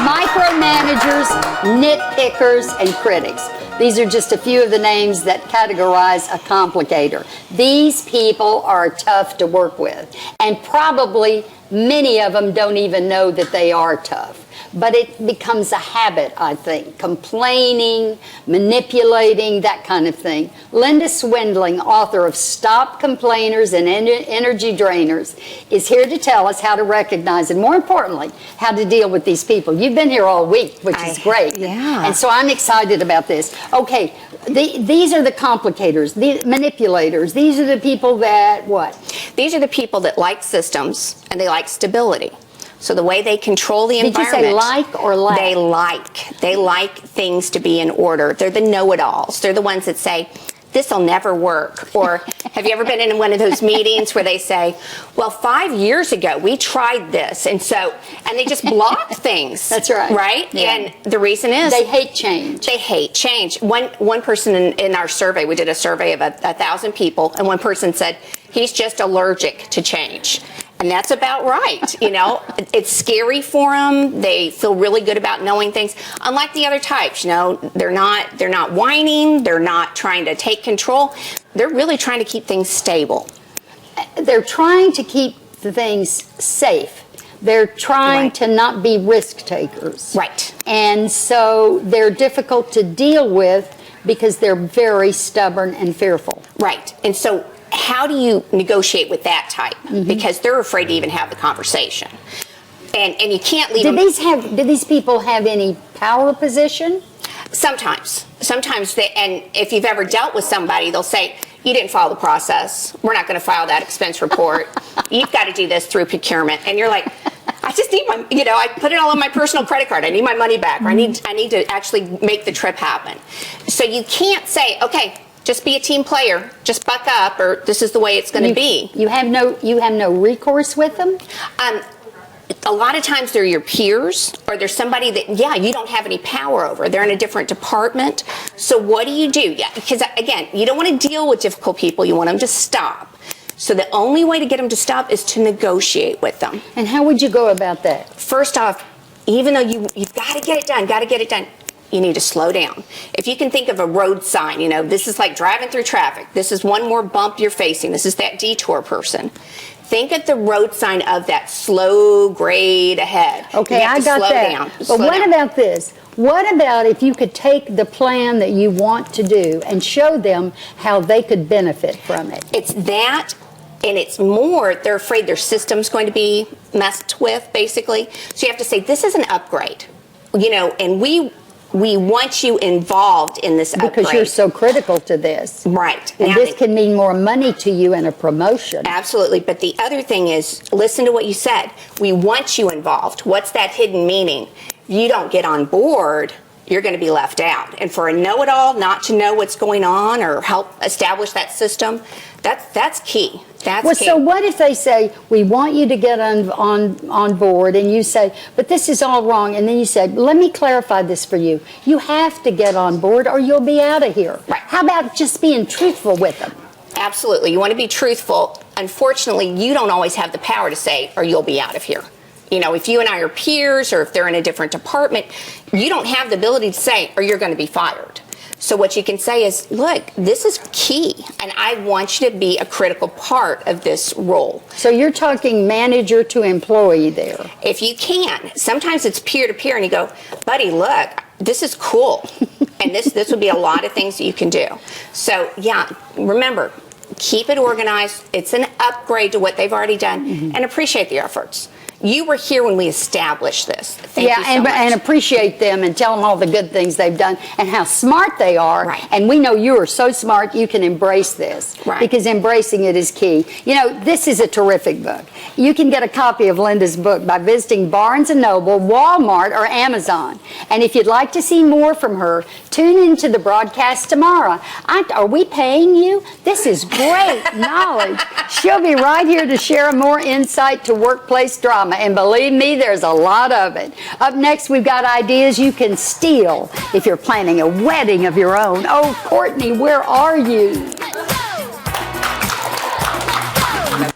Micromanagers, nitpickers, and critics. These are just a few of the names that categorize a complicator. These people are tough to work with, and probably many of them don't even know that they are tough. But it becomes a habit, I think. Complaining, manipulating, that kind of thing. Linda Swindling, author of Stop Complainers and Energy Drainers, is here to tell us how to recognize and, more importantly, how to deal with these people. You've been here all week, which is great. Yeah. And so I'm excited about this. Okay, these are the complicators, the manipulators. These are the people that, what? These are the people that like systems and they like stability. So the way they control the environment. Did you say like or lack? They like things to be in order. They're the know-it-alls. They're the ones that say, this'll never work. Or have you ever been in one of those meetings where they say, well, 5 years ago we tried this, and they just block things. That's right. Right? Yeah. And the reason is they hate change. They hate change. One person in our survey, we did a survey of 1,000 people, and one person said, he's just allergic to change. And that's about right. You know, it's scary for them. They feel really good about knowing things. Unlike the other types, you know, they're not whining. They're not trying to take control. They're really trying to keep things stable. They're trying to keep the things safe. They're trying to not be risk takers. Right. And so they're difficult to deal with because they're very stubborn and fearful. Right. And so how do you negotiate with that type? Because they're afraid to even have the conversation. And you can't leave them. Do these people have any power position? Sometimes and if you've ever dealt with somebody, they'll say, you didn't follow the process. We're not going to file that expense report. You've got to do this through procurement. And you're like, I just need my, I put it all on my personal credit card. I need my money back. Or I need to actually make the trip happen. So you can't say, okay, just be a team player. Just buck up, or this is the way it's going to be. You have no recourse with them? A lot of times they're your peers, or there's somebody that, you don't have any power over. They're in a different department. So what do? Yeah, because again, you don't want to deal with difficult people. You want them to stop. So the only way to get them to stop is to negotiate with them. And how would you go about that? First off, even though you've got to get it done, you need to slow down. If you can think of a road sign, this is like driving through traffic. This is one more bump you're facing. This is that detour person. Think of the road sign of that slow grade ahead. Okay, I got that. But what about this? What about if you could take the plan that you want to do and show them how they could benefit from it? It's that, and it's more, they're afraid their system's going to be messed with, basically. So you have to say, this is an upgrade. And we want you involved in this upgrade. Because you're so critical to this. Right. And this can mean more money to you and a promotion. Absolutely. But the other thing is, listen to what you said. We want you involved. What's that hidden meaning? If you don't get on board, you're going to be left out. And for a know-it-all not to know what's going on or help establish that system, that's key. Key. So what if they say, we want you to get on board, and you say, but this is all wrong, and then you say, let me clarify this for you. You have to get on board or you'll be out of here. Right. How about just being truthful with them? Absolutely. You want to be truthful. Unfortunately, you don't always have the power to say, or you'll be out of here. If you and I are peers, or if they're in a different department, you don't have the ability to say, or you're going to be fired. So what you can say is, look, this is key, and I want you to be a critical part of this role. So you're talking manager to employee there. If you can. Sometimes it's peer-to-peer, and you go, buddy, look, this is cool. And this would be a lot of things that you can do. So, remember, keep it organized. It's an upgrade to what they've already done, and appreciate the efforts. You were here when we established this. Thank you so much. And appreciate them and tell them all the good things they've done and how smart they are. Right. And we know you are so smart you can embrace this. Right. Because embracing it is key. This is a terrific book. You can get a copy of Linda's book by visiting Barnes & Noble, Walmart, or Amazon. And if you'd like to see more from her, tune into the broadcast tomorrow. Are we paying you? This is great knowledge. She'll be right here to share more insight to workplace drama. And believe me, there's a lot of it. Up next, we've got ideas you can steal if you're planning a wedding of your own. Oh, Courtney, where are you?